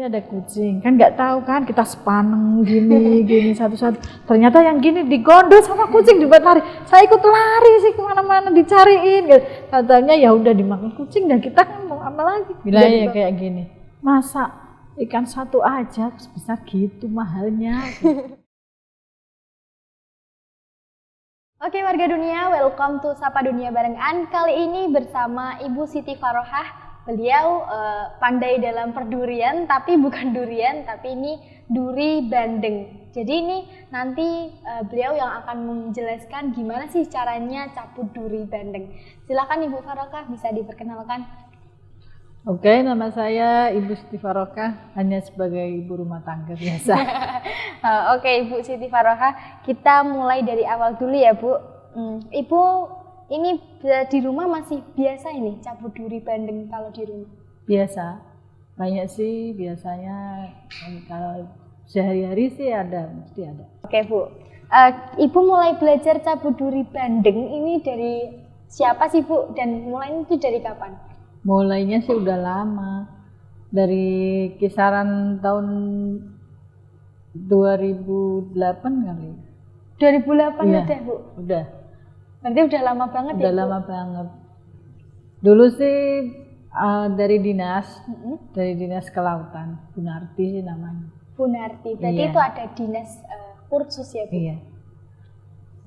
Ini ada kucing, kan nggak tahu kan kita sepaneng gini satu-satu. Ternyata yang gini digondol sama kucing dibuat lari. Saya ikut lari sih kemana-mana dicariin. Katanya ya udah dimakan kucing dan kita kan mau apa lagi? Bilangnya kayak gini. Masa ikan satu aja sebesar gitu mahalnya. Oke warga dunia, welcome to Sapa Dunia bareng An. Kali ini bersama Ibu Siti Farohah. Beliau pandai dalam perdurian, tapi bukan durian, tapi ini duri bandeng. Jadi ini nanti beliau yang akan menjelaskan gimana sih caranya cabut duri bandeng. Silakan Ibu Farohah, bisa diperkenalkan. Oke, nama saya Ibu Siti Farohah, hanya sebagai ibu rumah tangga biasa. Oke Ibu Siti Farohah, kita mulai dari awal dulu ya Bu. Ibu ini di rumah masih biasa ini cabut duri bandeng kalau di rumah? Biasa, banyak sih biasanya kalau sehari-hari sih ada, mesti ada. Oke Bu, Ibu mulai belajar cabut duri bandeng ini dari siapa sih Bu? Dan mulainya itu dari kapan? Mulainya sih udah lama, dari kisaran tahun 2008 kali. 2008 iya, udah Bu? Udah. Berarti udah lama banget ya? Udah lama banget. Dulu sih dari dinas kelautan, Bunarti sih namanya. Bunarti, berarti itu ada dinas kursus ya Bu? Iya.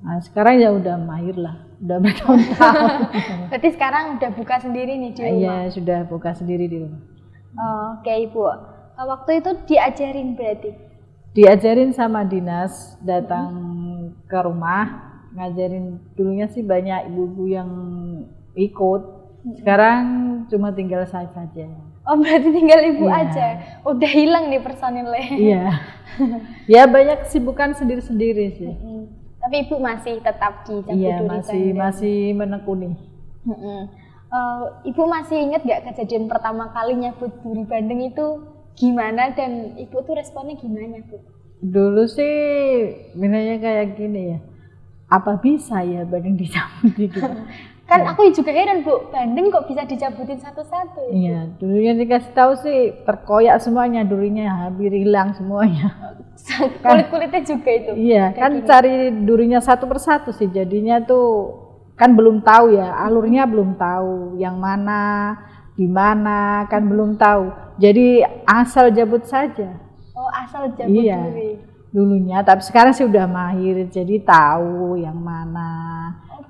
Nah sekarang ya udah mahir lah, udah bertahun-tahun. Berarti sekarang udah buka sendiri nih di rumah? Iya, sudah buka sendiri di rumah. Oke Ibu, waktu itu diajarin berarti? Diajarin sama dinas, datang ke rumah. Ngajarin, dulunya sih banyak ibu-ibu yang ikut, sekarang cuma tinggal saya saja. Oh berarti tinggal Ibu aja, udah hilang nih personilnya. Iya, ya banyak kesibukan sendiri-sendiri sih. Tapi Ibu masih tetap di cabut duri masih menekuni. Ibu masih ingat gak kejadian pertama kali nyabut duri bandeng itu gimana dan Ibu tuh responnya gimana Bu? Dulu sih bilangnya kayak gini ya, apa bisa ya bandeng dicabut gitu. Kan aku juga heran Bu, bandeng kok bisa dicabutin satu-satu? Iya, dulunya dikasih tahu sih terkoyak semuanya, durinya hampir hilang semuanya. Kulit-kulitnya juga itu? Iya, kan cari durinya satu persatu sih, jadinya tuh kan belum tahu ya, alurnya belum tahu, yang mana, di mana kan belum tahu. Jadi asal jabut saja. Oh asal jabut duri? Dulunya, tapi sekarang sih udah mahir, jadi tahu yang mana.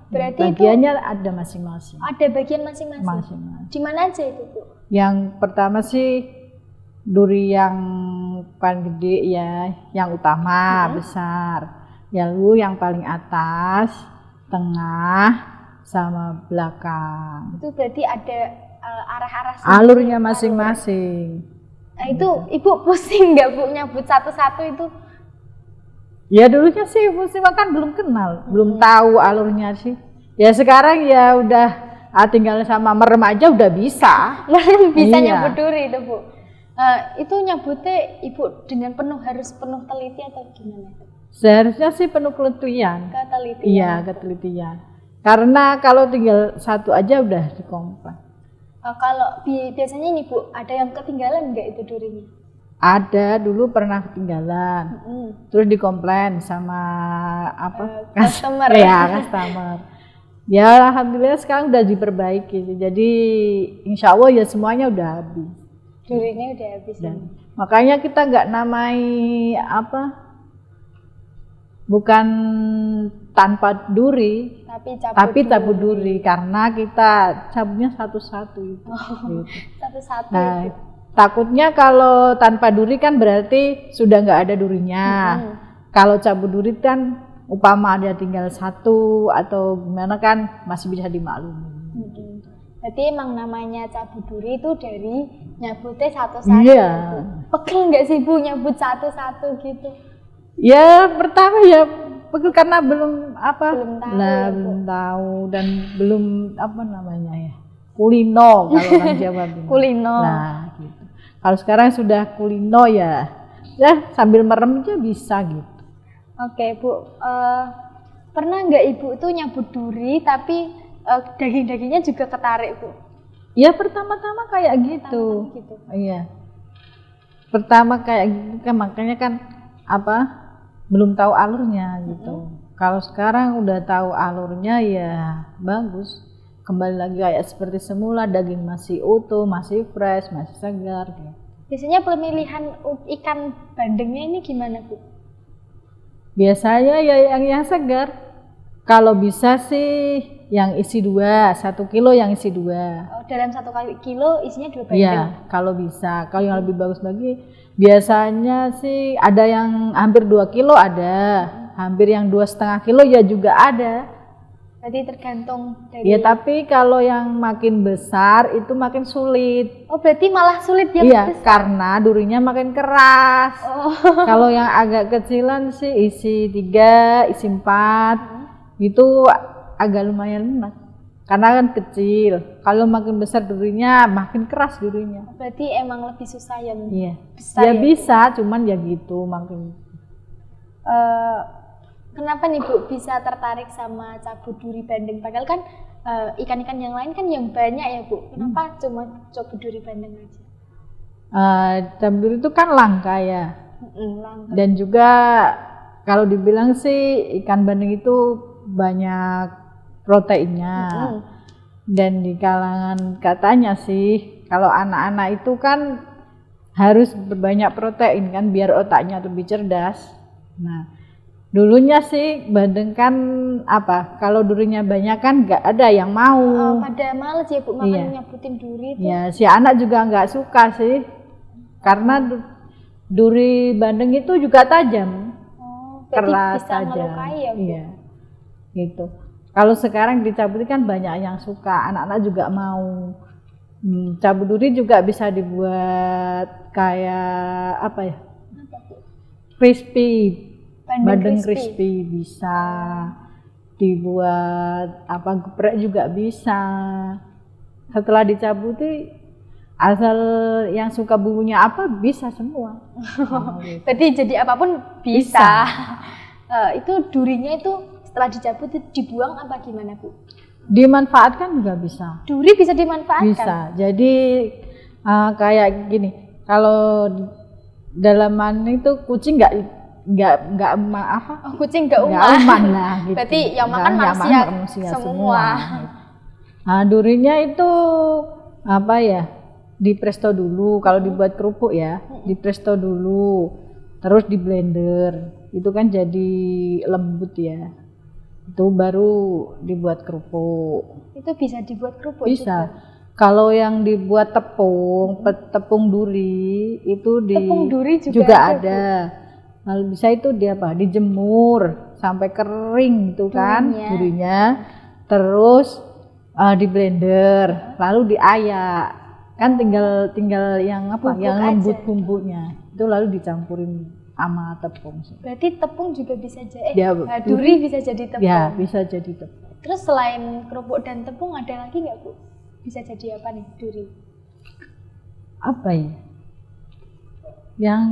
Berarti bagiannya itu ada masing-masing. Ada bagian masing-masing? Di mana aja itu Bu? Yang pertama sih duri yang paling gede ya, yang utama besar. Lalu yang paling atas, tengah, sama belakang. Itu berarti ada arah-arah alurnya masing-masing. Nah itu Ibu pusing nggak Bu nyabut satu-satu itu? Ya dulunya sih musik kan belum kenal, belum tahu alurnya sih. Ya sekarang ya udah tinggal sama merem aja udah bisa. Bisa nyabut duri itu Bu. Itu nyabutnya Ibu dengan harus penuh teliti atau gimana? Seharusnya sih penuh ketelitian. Ketelitian. Iya, ketelitian. Karena kalau tinggal satu aja udah dikomplain. Kalau biasanya ini Bu, ada yang ketinggalan nggak itu durinya? Ada, dulu pernah ketinggalan, terus dikomplain sama customer. Ya, customer. Ya alhamdulillah sekarang udah diperbaiki, jadi insya Allah ya semuanya udah habis. Durinya udah habis. Makanya kita nggak namai bukan tanpa duri, tapi cabut duri karena kita cabutnya satu-satu itu. Satu-satu. Nah, takutnya kalau tanpa duri kan berarti sudah nggak ada durinya. Kalau cabut duri kan upama ada tinggal satu atau gimana kan masih bisa dimaklumi. Berarti emang namanya cabut duri itu dari nyabutnya satu-satu. Iya. Pegel nggak sih Bu nyabut satu-satu gitu? Ya pertama ya pegel karena belum belum tahu dan belum kulino kalau orang Jawa bilang. Kulino. Nah gitu. Kalau sekarang sudah kulino ya sambil merem aja bisa gitu. Oke Bu, pernah nggak Ibu itu nyabut duri tapi daging-dagingnya juga ketarik Bu? Ya pertama-tama kayak gitu. Iya. pertama kayak gitu kan, makanya kan apa belum tahu alurnya gitu. Kalau sekarang udah tahu alurnya ya bagus, kembali lagi kayak seperti semula, daging masih utuh, masih fresh, masih segar gitu. Biasanya pemilihan ikan bandengnya ini gimana Bu? Biasanya ya yang segar. Kalau bisa sih yang isi 2, 1 kilo yang isi 2. Oh, dalam 1 kilo isinya 2 bandeng? Iya, kalau bisa. Kalau yang lebih bagus lagi, biasanya sih ada yang hampir 2 kilo ada, hampir yang 2,5 kilo ya juga ada. Berarti tergantung dari... Ya tapi kalau yang makin besar itu makin sulit. Oh berarti malah sulit yang Iya, besar? karena durinya makin keras. Oh. Kalau yang agak kecilan sih isi 3, isi 4 itu agak lumayan lunak. Karena kan kecil. Kalau makin besar durinya makin keras durinya. Berarti emang lebih susah yang Ya besar ya? bisa, cuman ya gitu makin. Kenapa nih Bu bisa tertarik sama cabut duri bandeng? Padahal kan ikan-ikan yang lain kan yang banyak ya Bu. Kenapa cuma cabut duri bandeng aja? Cabut itu kan langka ya. Langka. Dan juga kalau dibilang sih ikan bandeng itu banyak proteinnya. Dan di kalangan katanya sih kalau anak-anak itu kan harus banyak protein kan biar otaknya lebih cerdas. Nah, dulunya sih bandeng kan apa? Kalau durinya banyak kan nggak ada yang mau. Pada males ya Bu makan nyabutin duri itu. Ya, si anak juga nggak suka sih. Karena duri bandeng itu juga tajam. Keras, bisa melukai ya Bu? Iya, gitu. Kalau sekarang dicabut kan banyak yang suka, anak-anak juga mau. Cabut duri juga bisa dibuat kayak apa ya? Crispy. Bandeng crispy bisa dibuat apa geprek juga bisa. Setelah dicabuti asal yang suka bumbunya apa bisa semua. Berarti jadi apapun bisa. Itu durinya itu setelah dicabut dibuang apa gimana Bu? Dimanfaatkan juga bisa. Duri bisa dimanfaatkan? Bisa. Jadi kayak gini, kalau dalaman itu kucing nggak apa? Oh, kucing nggak aman lah. Gitu. Berarti yang makan manusia semua. Nah, durinya itu apa ya? Dipresto dulu. Kalau dibuat kerupuk ya, dipresto dulu, terus di blender. Itu kan jadi lembut ya. Itu baru dibuat kerupuk. Itu bisa dibuat kerupuk bisa. juga? Kalau yang dibuat tepung duri itu tepung duri juga ada. Lalu bisa itu dijemur sampai kering gitu kan durinya. Terus di blender, lalu diayak. Kan tinggal yang apa? Bubuk yang lembut aja. Bumbunya. Itu lalu dicampurin sama tepung. Berarti tepung juga bisa jadi duri bisa jadi tepung. Ya, bisa jadi tepung. Terus selain kerupuk dan tepung ada lagi nggak Bu? Bisa jadi apa nih duri? Apa ya? Yang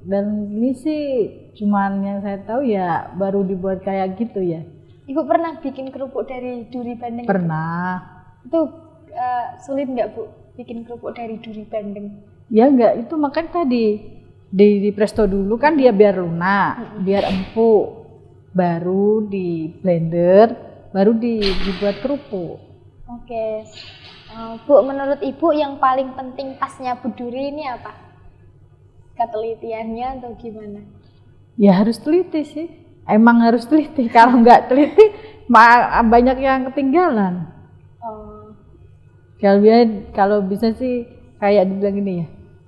dan ini sih cuman yang saya tahu ya baru dibuat kayak gitu ya. Ibu pernah bikin kerupuk dari duri bandeng? Pernah. Itu sulit nggak Bu bikin kerupuk dari duri bandeng? Ya enggak, itu makanya tadi di presto dulu kan dia biar lunak, biar empuk, baru di blender, baru dibuat kerupuk. Oke. Bu, menurut Ibu yang paling penting pas nyabut duri ini apa? Ketelitiannya atau gimana? Ya harus teliti sih. Emang harus teliti. Kalau nggak teliti, banyak yang ketinggalan. Kalau bisa sih kayak dibilang ini ya,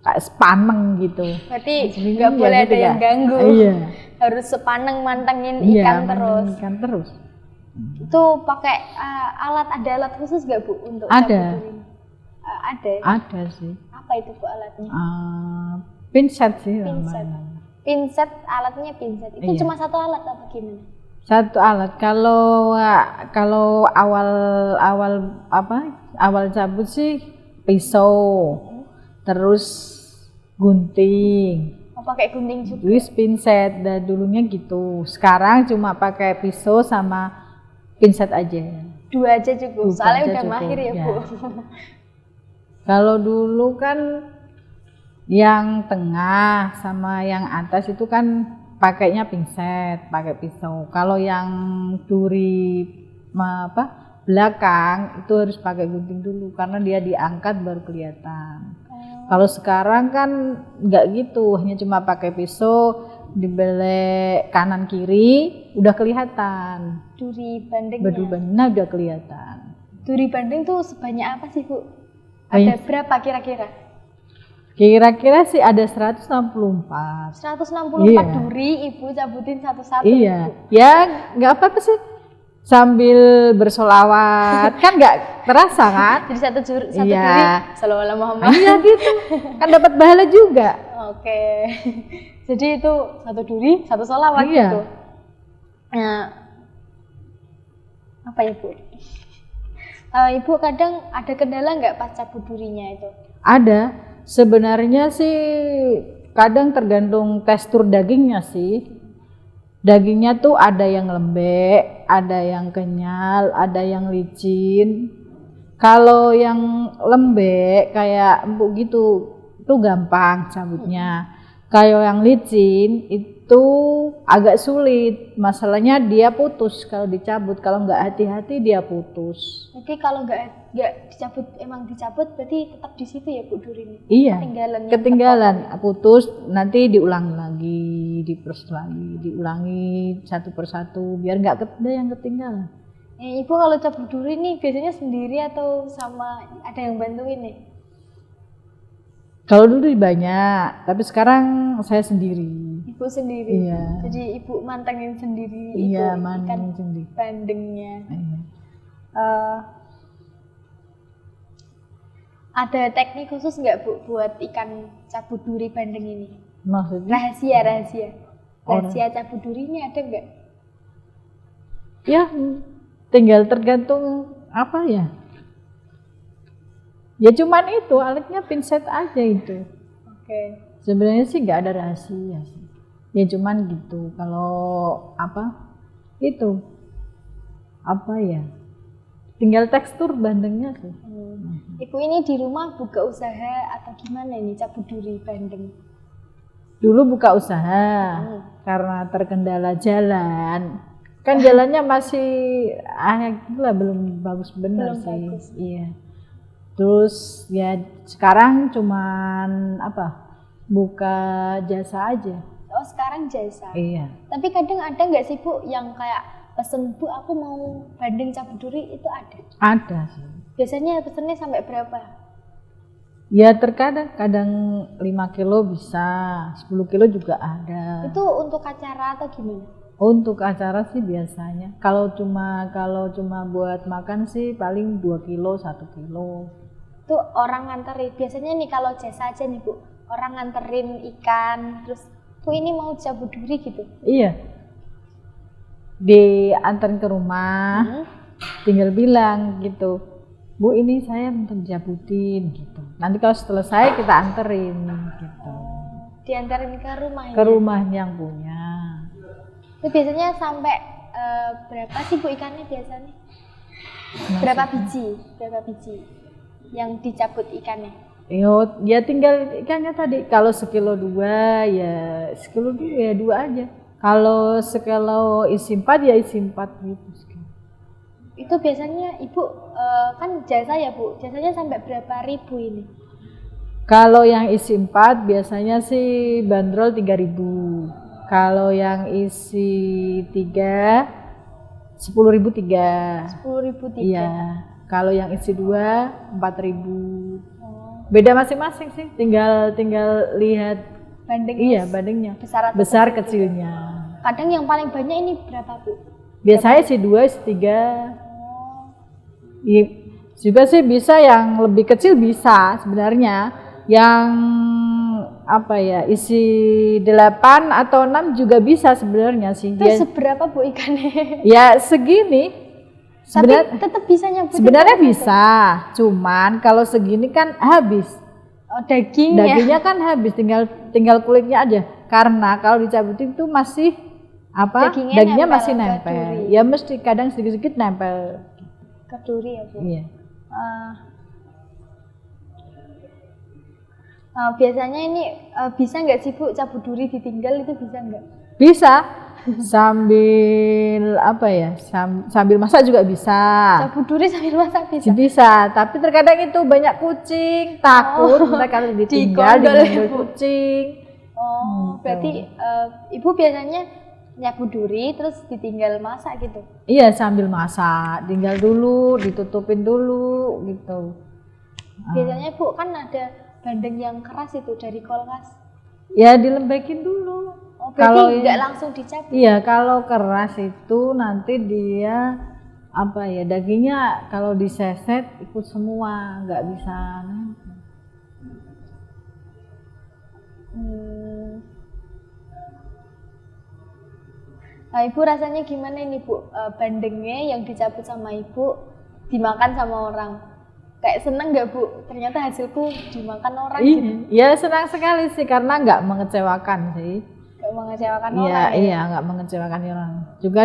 kayak sepaneng gitu. Berarti nggak boleh ada yang ganggu. Iya. Harus sepaneng mantengin ikan terus. Ikan terus. Itu pakai ada alat khusus nggak Bu untuk cabut duri? Ada. Ada sih. Apa itu Bu alatnya? Pinset sih. Pinset, alatnya pinset. Itu cuma satu alat apa gimana? Satu alat. Kalau awal cabut sih pisau, terus gunting. Pakai gunting juga. Terus pinset. Dan dulunya gitu. Sekarang cuma pakai pisau sama pinset aja. Dua aja cukup. Soalnya udah mahir ya Bu. Kalau dulu kan Yang tengah sama yang atas itu kan pakainya pinset, pakai pisau. Kalau yang duri belakang itu harus pakai gunting dulu karena dia diangkat baru kelihatan. Kalau sekarang kan nggak gitu, hanya cuma pakai pisau dibelek kanan kiri udah kelihatan. Duri bandengnya. Nah udah kelihatan. Duri bandeng tuh sebanyak apa sih Bu? Ada berapa kira-kira? Kira-kira sih ada 164. 164 duri Ibu cabutin satu-satu. Iya, ya nggak apa-apa sih. Sambil bersolawat kan nggak terasa kan? Jadi satu duri Iya. Shallallahu alaihi Muhammad. Iya gitu, kan dapat pahala juga. Oke. Jadi itu satu duri, satu sholawat Iya. gitu. Nah, apa ya Bu? Ibu kadang ada kendala nggak pas cabut durinya itu? Ada, sebenarnya sih kadang tergantung tekstur dagingnya sih. Dagingnya tuh ada yang lembek, ada yang kenyal, ada yang licin. Kalau yang lembek kayak empuk gitu, itu gampang cabutnya. Kalau yang licin itu agak sulit. Masalahnya dia putus kalau dicabut. Kalau nggak hati-hati dia putus. Jadi kalau nggak dicabut, emang dicabut berarti tetap di situ ya Bu durinya? Iya. Ketinggalan. Putus, nanti diulangi lagi, diproses lagi, diulangi satu persatu biar nggak ada yang ketinggalan. Ibu kalau cabut duri nih biasanya sendiri atau sama ada yang bantuin nih? Kalau dulu banyak, tapi sekarang saya sendiri. Ibu sendiri. Iya. Jadi Ibu mantengin sendiri. Iya, ikan mantengin sendiri. Bandengnya. Iya. Ada teknik khusus nggak Bu buat ikan cabut duri bandeng ini? Maksudnya? Rahasia cabut duri ini ada nggak? Ya, tinggal tergantung apa ya. Ya cuman itu, alatnya pinset aja itu. Oke. Sebenarnya sih nggak ada rahasia sih. Ya cuman gitu. Kalau itu apa ya? Tinggal tekstur bandengnya sih. Ibu ini di rumah buka usaha atau gimana ini cabut duri bandeng? Dulu buka usaha karena terkendala jalan. Kan jalannya masih belum bagus benar sih. Bagus. Iya. Terus ya sekarang cuman buka jasa aja. Oh sekarang jasa. Iya. Tapi kadang ada nggak sih Bu yang kayak pesen Bu aku mau bandeng cabut duri itu ada? Ada sih. Biasanya pesennya sampai berapa? Ya terkadang kadang 5 kilo bisa, 10 kilo juga ada. Itu untuk acara atau gimana? Untuk acara sih biasanya. Kalau cuma buat makan sih paling 2 kilo, 1 kilo. Itu orang nganterin. Biasanya nih kalau jasa aja nih Bu, orang nganterin ikan terus Bu ini mau cabut duri gitu. Iya. Diantarin ke rumah. Tinggal bilang gitu. Bu ini saya minta dicabutin gitu. Nanti kalau selesai kita anterin gitu. Diantarin ke rumah ya? Ke rumah yang punya. Itu biasanya sampai berapa sih Bu ikannya biasanya? Berapa biji yang dicabut ikannya? Ya tinggal ikannya tadi. Kalau sekilo 2 ya sekilo 2 ya 2 aja. Kalau sekilo isi 4 ya isi 4 gitu. Itu biasanya Ibu kan jasa ya Bu, jasanya sampai berapa ribu ini? Kalau yang isi 4 biasanya sih bandrol 3.000. Kalau yang isi 3 10.000 3. 10.000 3. Iya. Kalau yang isi 2 4.000. Beda masing-masing sih. Tinggal lihat bandengnya. Iya, bandengnya. Besar kecilnya. Kadang yang paling banyak ini berapa Bu? Biasanya isi 2, isi 3. Iya, juga sih bisa yang lebih kecil bisa sebenarnya. Yang isi 8 atau 6 juga bisa sebenarnya sih. Itu seberapa Bu ikannya? Ya segini. Tapi tetap bisa nyambut. Sebenarnya bisa, cuman kalau segini kan habis. Oh, dagingnya kan habis, tinggal kulitnya aja. Karena kalau dicabutin tuh masih dagingnya masih nempel. Ya mesti kadang sedikit-sedikit nempel. Ke duri ya Bu? Iya. Biasanya ini bisa nggak sih Bu cabut duri ditinggal itu bisa nggak? Bisa sambil apa ya? Sambil masak juga bisa. Cabut duri sambil masak bisa. Bisa, tapi terkadang itu banyak kucing, takut mereka ditinggal digondol kucing. Berarti Ibu biasanya nyapu duri terus ditinggal masak gitu? Iya, sambil masak, tinggal dulu, ditutupin dulu gitu. Biasanya Bu kan ada bandeng yang keras itu dari kolkas. Ya dilembekin dulu. Kalau nggak langsung dicabut? Iya, kalau keras itu nanti dia apa ya, dagingnya kalau diseset ikut semua, nggak bisa. Nah, Ibu rasanya gimana ini Bu? Bandengnya yang dicabut sama Ibu dimakan sama orang. Kayak seneng nggak Bu? Ternyata hasilku dimakan orang gitu. Iya, senang sekali sih karena nggak mengecewakan sih. Nggak mengecewakan Iya, orang. Iya, nggak mengecewakan orang. Juga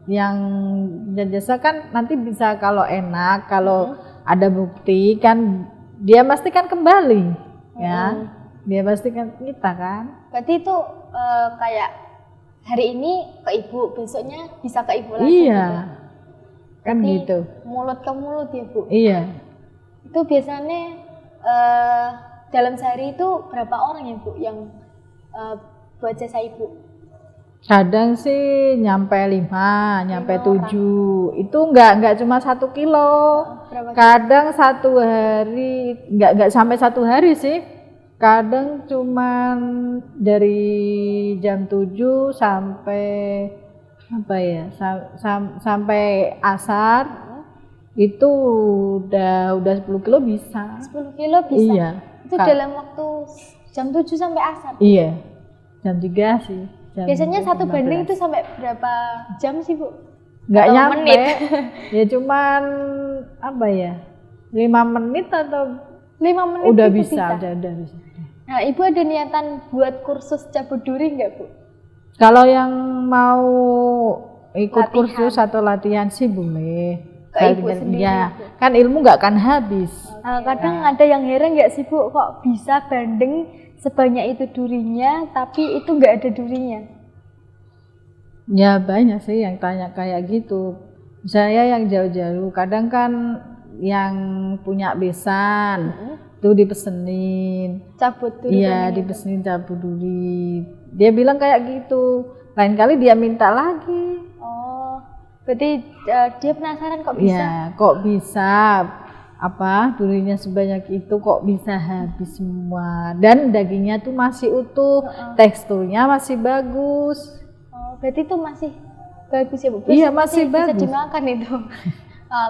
yang jasa kan nanti bisa kalau enak, kalau ada bukti kan dia pasti kan kembali, ya. Dia pasti kan kita kan. Berarti itu kayak hari ini ke Ibu, besoknya bisa ke Ibu lagi. Iya. Gitu. Kan berarti gitu. Mulut ke mulut ya Bu. Iya. Itu biasanya dalam sehari itu berapa orang ya Bu yang buat jasa Ibu? Kadang sih nyampe 5, nyampe 7. Itu enggak cuma 1 kilo. Kadang satu hari, enggak sampai 1 hari sih. Kadang cuman dari jam 7 sampai apa ya? Sampai asar. Itu udah 10 kilo bisa. 10 kilo bisa? Iya. Itu dalam waktu jam 7 sampai asar? Iya. Jam 3 sih. Biasanya satu bandeng itu sampai berapa jam sih Bu? Nggak atau nyampe. menit? Ya cuman apa ya? 5 menit atau 5 menit udah itu bisa. Udah bisa. Nah, Ibu ada niatan buat kursus cabut duri nggak Bu? Kalau yang mau ikut Latihan. kursus atau latihan sih boleh. Ke Ibu sendiri, ya, Bu. kan ilmu nggak akan habis. Kadang ada yang heran nggak sih Bu, kok bisa bandeng sebanyak itu durinya tapi itu nggak ada durinya? Ya banyak sih yang tanya kayak gitu. Saya yang jauh-jauh, kadang kan yang punya besan tuh dipesenin. Cabut duri. Iya, dipesenin cabut duri. Dia bilang kayak gitu. Lain kali dia minta lagi. Oh, berarti dia penasaran kok bisa? Iya, kok bisa? Apa durinya sebanyak itu kok bisa habis semua, dan dagingnya tuh masih utuh, teksturnya masih bagus. Oh, berarti itu masih bagus ya Bu? Iya, masih bagus. Bisa dimakan itu.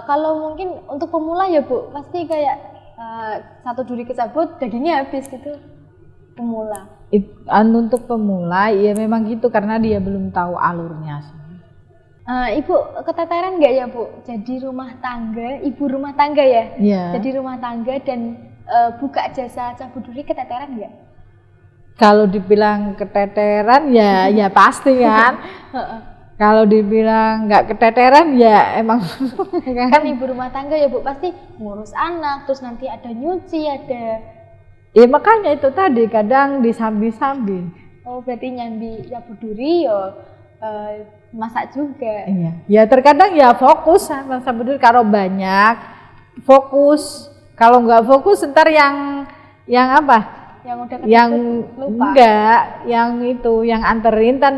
Kalau mungkin untuk pemula ya Bu, pasti kayak satu duri kecabut dagingnya habis gitu. Pemula. Untuk pemula ya memang gitu karena dia belum tahu alurnya. Ibu keteteran nggak ya Bu? Jadi rumah tangga, ibu rumah tangga ya? Iya. Jadi rumah tangga dan buka jasa cabut duri keteteran nggak? Kalau dibilang keteteran ya ya pasti kan. Kalau dibilang nggak keteteran ya emang kan ibu rumah tangga ya Bu, pasti ngurus anak, terus nanti ada nyuci, ada. Ya makanya itu tadi kadang disambi-sambi. Oh, berarti nyambi cabut duri yo masak juga. Iya. Ya terkadang ya fokus sama dulu kalau banyak fokus. Kalau nggak fokus ntar yang apa? Yang udah yang lupa. Enggak, yang itu yang anterin kan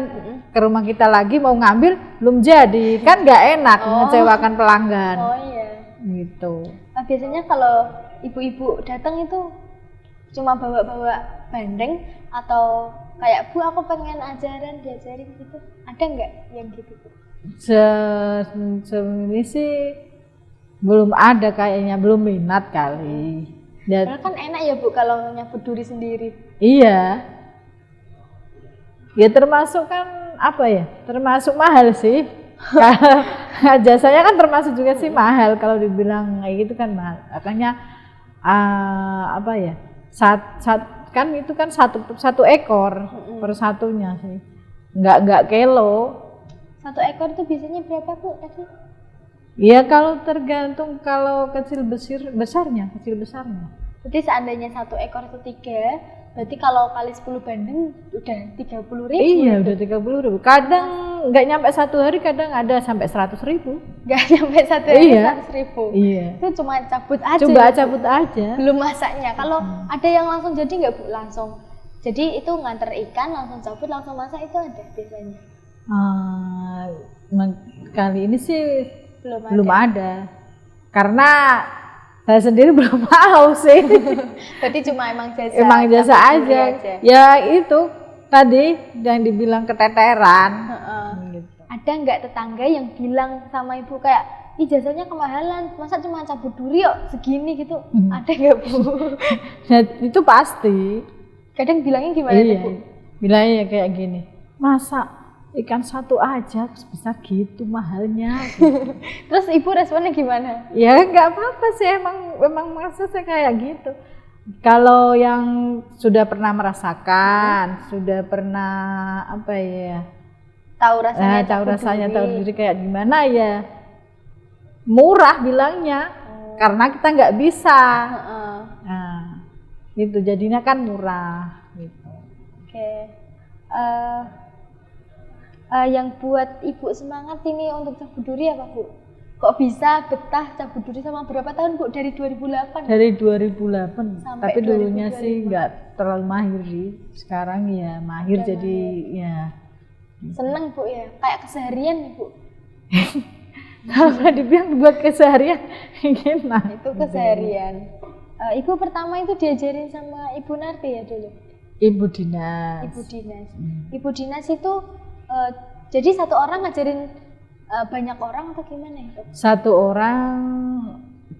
ke rumah kita lagi mau ngambil belum jadi. Kan nggak enak mengecewakan pelanggan. Oh iya. Gitu. Biasanya kalau ibu-ibu datang itu cuma bawa-bawa bandeng atau kayak Bu aku pengen diajarin gitu, ada nggak yang gitu Bu? Ini sih belum ada kayaknya, belum minat kali. Padahal kan enak ya Bu kalau nyabut duri sendiri. Iya. Ya termasuk kan apa ya? Termasuk mahal sih. Jasanya kan termasuk juga sih mahal kalau dibilang kayak gitu kan mahal. Makanya apa ya? Kan itu kan satu ekor per satunya sih, nggak kilo. 1 ekor itu biasanya berapa Bu tadi? Iya kalau tergantung, kalau kecil besarnya. Jadi seandainya 1 ekor itu 3, berarti kalau kali 10 bandeng udah 30.000. Iya, udah 30.000. Kadang nggak nyampe 1 hari, kadang ada sampai 100.000. Nggak nyampe 1 hari Iya. 100.000. Iya. Itu cuma cabut aja. Coba cabut aja. Belum masaknya. Kalau ada yang langsung jadi nggak Bu? Langsung. Jadi itu nganter ikan, langsung cabut, langsung masak itu ada biasanya. Kali ini sih Belum belum ada. Karena saya sendiri belum mau sih. Berarti cuma emang jasa. Emang jasa cabut aja. duri Ya itu tadi yang dibilang keteteran. Heeh. Gitu. Ada nggak tetangga yang bilang sama ibu kayak, ih jasanya kemahalan, masa cuma cabut duri kok segini gitu? Ada nggak Bu? Ya, itu pasti. Kadang bilangnya gimana tuh Bu? Bilangnya kayak gini. Masa ikan 1 aja bisa gitu mahalnya? Terus ibu responnya gimana? Ya nggak apa-apa sih, emang masa saya kayak gitu. Kalau yang sudah pernah merasakan, sudah pernah apa ya? Tahu rasanya? Tahu cabut rasanya, duri. tahu diri kayak gimana ya? Murah bilangnya, karena kita nggak bisa. Heeh. Nah, itu jadinya kan murah. Gitu. Oke. Yang buat ibu semangat ini untuk cabut duri apa Bu? Kok bisa betah cabut duri sama berapa tahun Bu? Dari 2008? Dari 2008, Sampai tapi dulunya 2025. sih nggak terlalu mahir sih. Sekarang ya mahir, Udah jadi ya. Seneng Bu ya? Kayak keseharian nih Bu? Kalau dibilang buat keseharian, gimana? Itu keseharian. Ibu pertama itu diajarin sama Ibu Narti ya dulu? Ibu dinas. Ibu dinas. Ibu dinas itu jadi satu orang ngajarin banyak orang atau gimana itu? Satu orang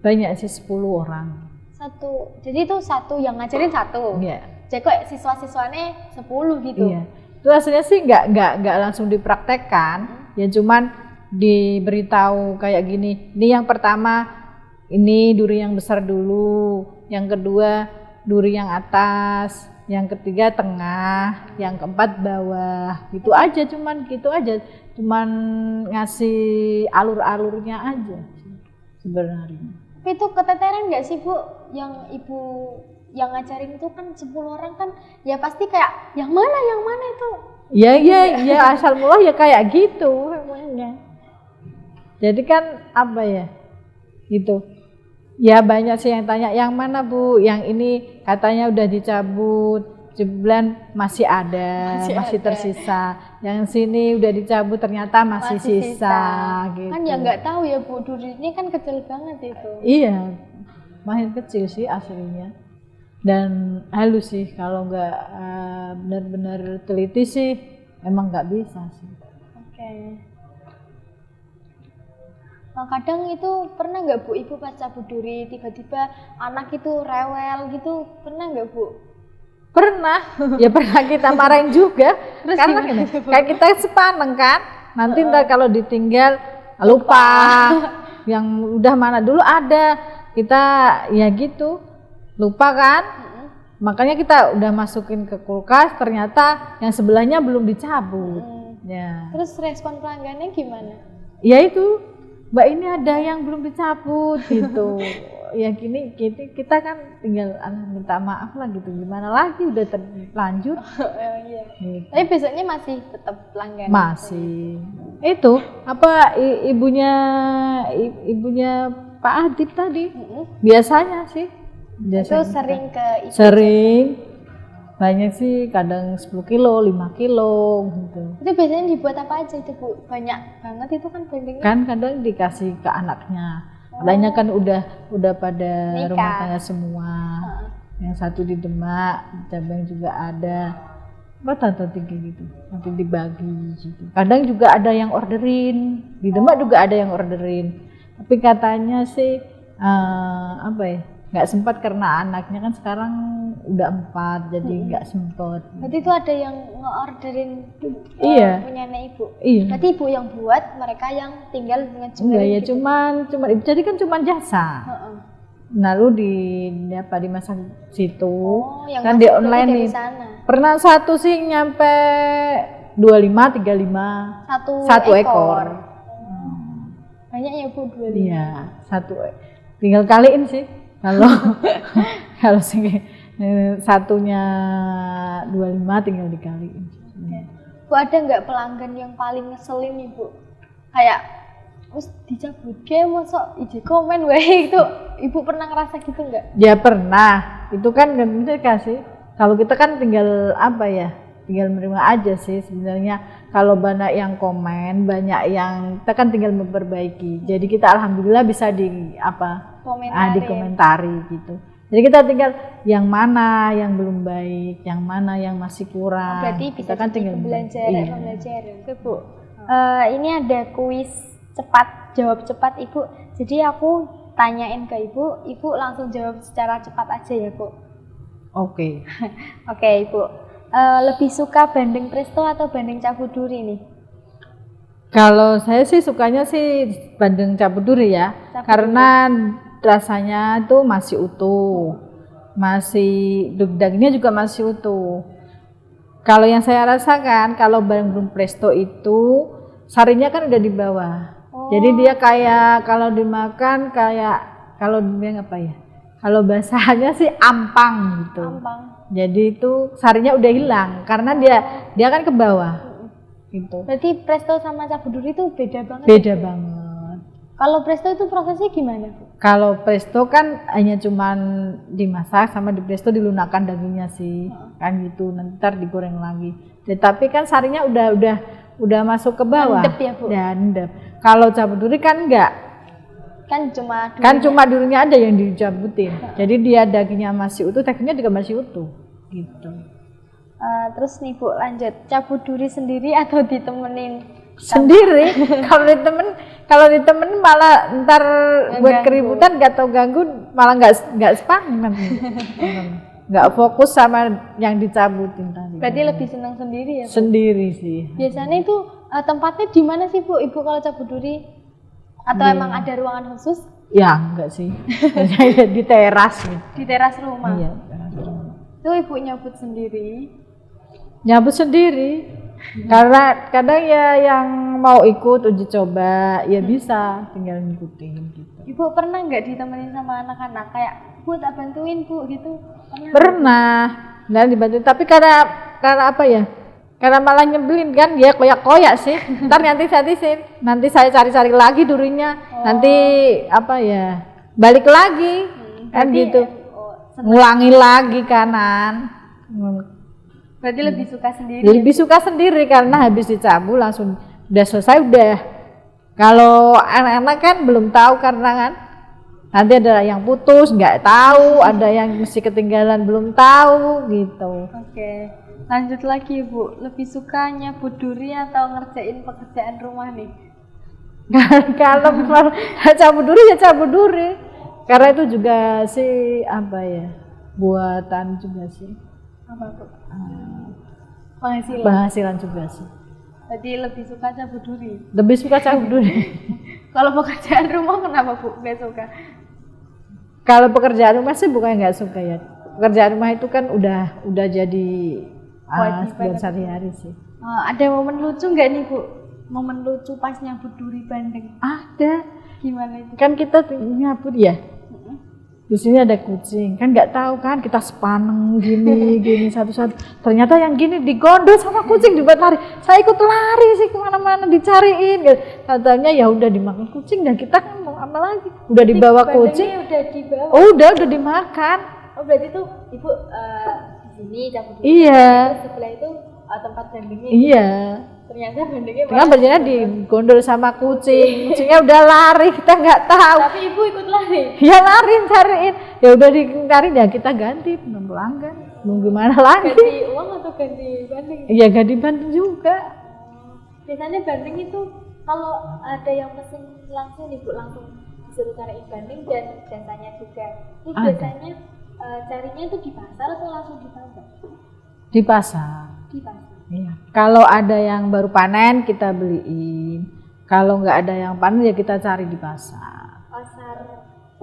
banyak sih, 10 orang. Jadi itu satu yang ngajarin satu. Iya. Jadi kok siswa-siswanya 10 gitu. Iya. Itu hasilnya sih nggak langsung dipraktekkan, ya cuman diberitahu kayak gini. Ini yang pertama, ini duri yang besar dulu, yang kedua duri yang atas, yang ketiga tengah, yang keempat bawah. Gitu aja, cuman ngasih alur-alurnya aja sebenarnya. Tapi itu keteteran nggak sih Bu? Yang ibu yang ngajarin itu kan 10 orang kan, ya pasti kayak yang mana itu? Ya asal mula ya kayak gitu emangnya. Jadi kan apa ya, gitu. Ya banyak sih yang tanya, yang mana Bu? Yang ini katanya udah dicabut, sebulan masih ada, masih tersisa. Yang sini udah dicabut ternyata masih sisa. Gitu. Kan ya nggak tahu ya Bu, duri ini kan kecil banget itu. Iya, mahir kecil sih aslinya. Dan halus sih, kalau nggak benar-benar teliti sih emang nggak bisa sih. Oke. Nah, kadang itu pernah nggak Bu, ibu pas cabut duri tiba-tiba anak itu rewel gitu, pernah nggak Bu? Pernah, ya pernah kita marahin juga. Terus Karena gimana gini, kayak kita sepaneng kan, nanti ntar kalau ditinggal lupa. Yang udah mana dulu ada, kita ya gitu lupa kan. Makanya kita udah masukin ke kulkas, ternyata yang sebelahnya belum dicabut. Ya. Terus respon pelanggannya gimana? Ya itu, Mbak ini ada yang belum dicabut gitu. Ya gini kita kan tinggal minta maaf lah gitu, gimana lagi udah terlanjur. Iya. Gitu. Tapi besoknya masih tetap pelanggan. Masih. Itu apa ibunya Pak Adib tadi? Biasanya sih. Itu sering ke ibu. Sering. Banyak sih, kadang 10 kilo, 5 kilo gitu. Itu biasanya dibuat apa aja itu Bu? Banyak banget itu kan bandengnya. Kan kadang dikasih ke anaknya. Lainnya kan udah pada Nikah. rumah tangga semua. Yang satu di Demak, cabang juga ada. Atau 3 gitu, nanti dibagi gitu. Kadang juga ada yang orderin, di Demak juga ada yang orderin. Tapi katanya sih apa ya, nggak sempat karena anaknya kan sekarang udah 4, jadi nggak sempat. Berarti itu ada yang nge-orderin punya ibu. Iya. Berarti ibu yang buat, mereka yang tinggal ngejual. Enggak ya, gitu. cuman jadi kan cuman jasa. Lalu dimasak situ, yang kan di masuk online dari nih. sana. Pernah satu sih nyampe 25-35. Satu ekor. Banyak ya Bu, 25. Iya, satu. Tinggal kaliin sih. Kalau Kalau satunya 25 tinggal dikaliin. Bu, ada nggak pelanggan yang paling ngeselin nih Bu? Kayak terus dicabut ke masa ide komen wae itu, Ibu pernah ngerasa gitu nggak? Ya pernah, itu kan nggak bisa kasih. Kalau kita kan tinggal apa ya, tinggal menerima aja sih sebenarnya. Kalau banyak yang komen, banyak yang kita kan tinggal memperbaiki. Jadi kita alhamdulillah bisa dikomentari gitu. Jadi kita tinggal yang mana yang belum baik, yang mana yang masih kurang. Berarti bisa kita kan tinggal belajar. Oke Bu, ini ada kuis cepat, jawab cepat Ibu. Jadi aku tanyain ke Ibu, Ibu langsung jawab secara cepat aja ya Bu. Oke. Oke Ibu, lebih suka bandeng presto atau bandeng cabuduri nih? Kalau saya sih sukanya sih bandeng cabuduri ya, karena rasanya tuh masih utuh, masih dagingnya juga masih utuh. Kalau yang saya rasakan kalau bandeng presto itu sarinya kan udah di bawah. Jadi dia kayak kalau dimakan kayak kalau dibilang apa ya? Kalau bahasanya sih ampang gitu. Ampang. Jadi itu sarinya udah hilang karena dia kan ke bawah. Gitu. Berarti presto sama cabuduri itu beda banget. Beda banget. Kalau presto itu prosesnya gimana Bu? Kalau presto kan hanya cuman dimasak sama di presto dilunakkan dagingnya sih. Kan gitu, nanti digoreng lagi. Tetapi kan sarinya udah masuk ke bawah. Endep ya Bu? Ya, endep. Kalau cabuduri kan enggak. Cuma durinya aja yang dicabutin. Jadi dia dagingnya masih utuh, teksturnya juga masih utuh. Gitu. Terus nih Bu, lanjut. Cabuduri sendiri atau ditemenin? Sendiri. Kalau ditemen malah ntar buat keributan gak tau ganggu, malah nggak sparring nanti. Nggak fokus sama yang dicabutin tadi. Berarti lebih senang sendiri ya Bu? Sendiri sih. Biasanya itu tempatnya di mana sih Bu, Ibu kalau cabuduri? Atau emang ada ruangan khusus? Ya enggak sih. Di teras gitu. Di teras rumah? Iya, teras rumah. Itu Ibu nyabut sendiri? Nyabut sendiri. Karena kadang ya yang mau ikut uji coba ya bisa tinggal ngikutin gitu. Ibu pernah nggak ditemenin sama anak-anak kayak Bu tak bantuin Bu gitu? Pernah. Dan dibantuin tapi karena apa ya? Karena malah nyebelin kan dia koyak-koyak sih. Ntar nanti saya cari-cari lagi durinya. Nanti apa ya? Balik lagi. Kan gitu. Ngulangi lagi kanan. Berarti lebih suka sendiri. Lebih suka sendiri karena habis dicabu langsung udah selesai udah. Kalau anak-anak kan belum tahu karena kan nanti ada yang putus nggak tahu, ada yang mesti ketinggalan belum tahu gitu. Oke. Lanjut lagi Bu, lebih suka nyabut duri atau ngerjain pekerjaan rumah nih? Kalau cabut duri ya cabut duri, karena itu juga sih apa ya, buatan juga sih. Apa tuh? Penghasilan juga sih. Jadi lebih suka cabut duri? Lebih suka cabut duri. Kalau pekerjaan rumah kenapa Bu nggak suka? Kalau pekerjaan rumah sih bukan nggak suka ya. Pekerjaan rumah itu kan udah jadi kewajiban sehari-hari sih. Ada momen lucu nggak nih Bu? Momen lucu pas nyabut duri bandeng? Ada. Gimana itu? Kan kita nyabut ya. Di sini ada kucing, kan nggak tahu kan kita sepaneng gini satu-satu. Ternyata yang gini digondol sama kucing dibuat lari. Saya ikut lari sih kemana-mana dicariin. Katanya ya udah dimakan kucing dan kita kan mau apa lagi? Udah dibawa kucing. Udah dibawa. Oh udah dimakan. Oh berarti tuh Ibu di sini cabut duri. Iya. Sebelah itu tempat bandengnya. Iya. Ternyata bandengnya. Ternyata digondol sama kucing. Kucingnya udah lari, kita nggak tahu. Tapi Ibu ikut lari. Ya lari cariin. Ya udah dicariin ya kita ganti pelanggan. Mau gimana lagi? Ganti uang atau ganti bandeng? Iya ganti bandeng juga. Biasanya bandeng itu kalau ada yang pesen langsung Ibu langsung disuruh cariin bandeng dan jasanya juga. Itu biasanya carinya itu di pasar atau langsung di pasar? Di pasar. Di pasar. Iya. Kalau ada yang baru panen kita beliin. Kalau nggak ada yang panen ya kita cari di pasar.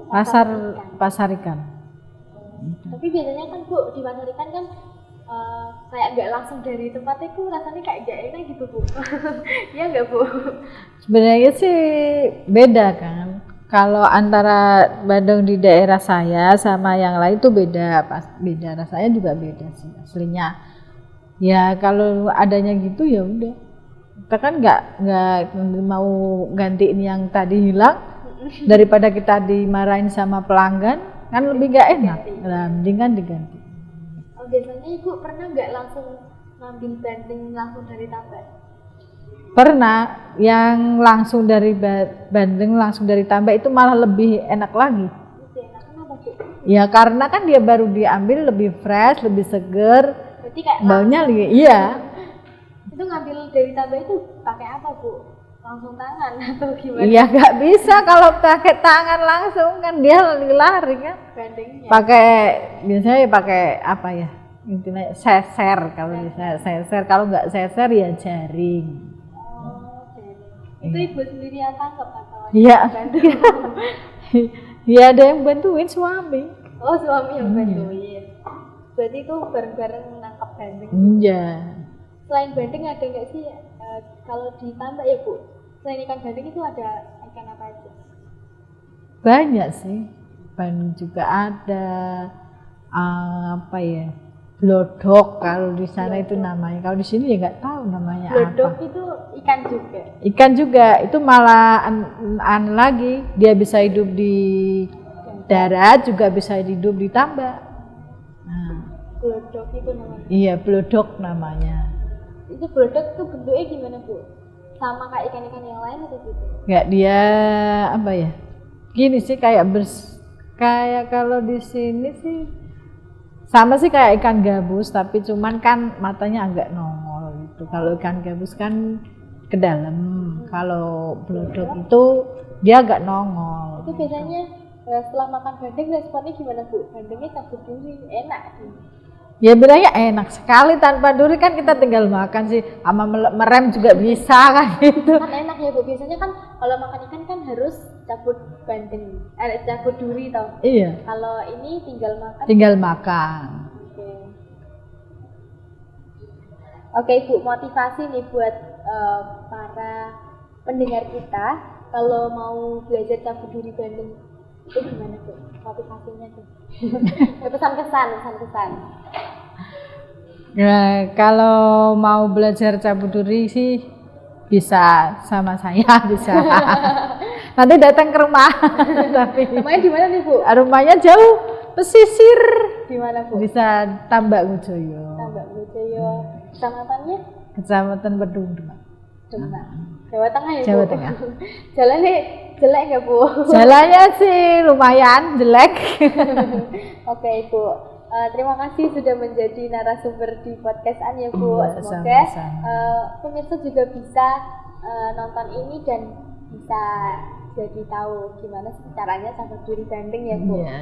Pasar ikan. Tapi biasanya kan Bu di pasar ikan kan kayak nggak langsung dari tempatnya itu rasanya kayak nggak enak gitu Bu. Iya nggak Bu? Sebenarnya sih beda kan. Kalau antara Bandeng di daerah saya sama yang lain itu beda, beda rasanya juga beda sih aslinya. Ya kalau adanya gitu ya udah. Kita kan nggak mau gantiin yang tadi hilang daripada kita dimarahin sama pelanggan kan lebih nggak enak. Nah, mendingan diganti. Oh, biasanya ibu pernah nggak langsung ngambil bandeng langsung dari tambak? Pernah yang langsung dari Bandeng langsung dari tambak itu malah lebih enak lagi. Lebih enak kenapa Bu? Ya karena kan dia baru diambil lebih fresh, lebih seger. Berarti kayak Baunya iya. Itu ngambil dari tambak itu pakai apa Bu? Langsung tangan atau gimana? Iya nggak bisa kalau pakai tangan langsung kan dia lari kan. Bandengnya. Biasanya pakai apa ya? Intinya seser kalau bisa seser, kalau nggak seser ya jaring. Itu ibu sendiri yang tangkap atau Iya. bantu? Iya ada yang bantuin suami. Oh suami yang bantuin. Berarti itu bareng-bareng menangkap bandeng. Iya. Selain bandeng ada nggak sih kalau ditambah ya Bu? Selain ikan bandeng itu ada ikan apa aja? Banyak sih. Bandeng juga ada apa ya? Blodok kalau di sana itu namanya. Kalau di sini ya nggak tahu namanya Blodok apa. itu ikan juga. Ikan juga itu malah lagi dia bisa hidup di darat juga bisa hidup di tambak. Nah, Blodok itu namanya. iya blodok namanya. Itu blodok itu bentuknya gimana Bu? Sama kayak ikan-ikan yang lain atau gitu? Nggak dia apa ya? Gini sih kayak kayak kalau di sini sih sama sih kayak ikan gabus tapi cuman kan matanya agak nongol gitu. Kalau ikan gabus kan ke dalam, kalau blodok itu dia agak nongol. Itu biasanya setelah makan bandeng responnya gimana Bu? Bandengnya cabut duri, enak sih. Ya bilangnya enak sekali tanpa duri kan kita tinggal makan sih, sama merem juga bisa kan gitu. Kan enak ya Bu, biasanya kan kalau makan ikan kan harus cabut bandeng, cabut duri tau. Iya. Kalau ini tinggal makan. Tinggal makan. Oke Bu, motivasi nih buat para pendengar kita kalau mau belajar cabut duri bandeng itu gimana Bu? Motivasinya tuh. Pesan-kesan. Nah, kalau mau belajar cabut duri sih bisa sama saya bisa. Nanti datang ke rumah. Tapi rumahnya di mana nih Bu? Rumahnya jauh, pesisir. Di mana Bu? Bisa Tambak Wijoyo. Tambak Wijoyo. Kecamatannya? Kecamatan Bedung Demak. Jawa Tengah ya Bu? Jawa Tengah. Jalannya jelek nggak Bu? Jalannya sih lumayan jelek. Oke Bu, terima kasih sudah menjadi narasumber di podcast An ya Bu. Iya, Semoga sama-sama. pemirsa juga bisa nonton ini dan bisa jadi tahu gimana sih caranya cabut duri bandeng ya Bu. Iya.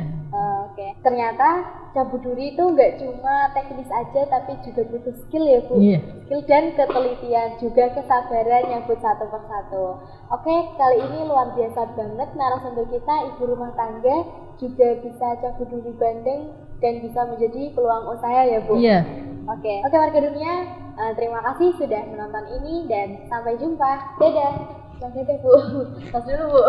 Oke. Ternyata cabut duri itu nggak cuma teknis aja tapi juga butuh skill ya Bu. Iya. Skill dan ketelitian juga kesabaran nyambut satu persatu. Oke, kali ini luar biasa banget narasumber kita ibu rumah tangga juga bisa cabut duri bandeng dan bisa menjadi peluang usaha ya Bu. Iya. Oke warga dunia, terima kasih sudah menonton ini dan sampai jumpa. Dadah. Dadah Bu. Tos dulu Bu.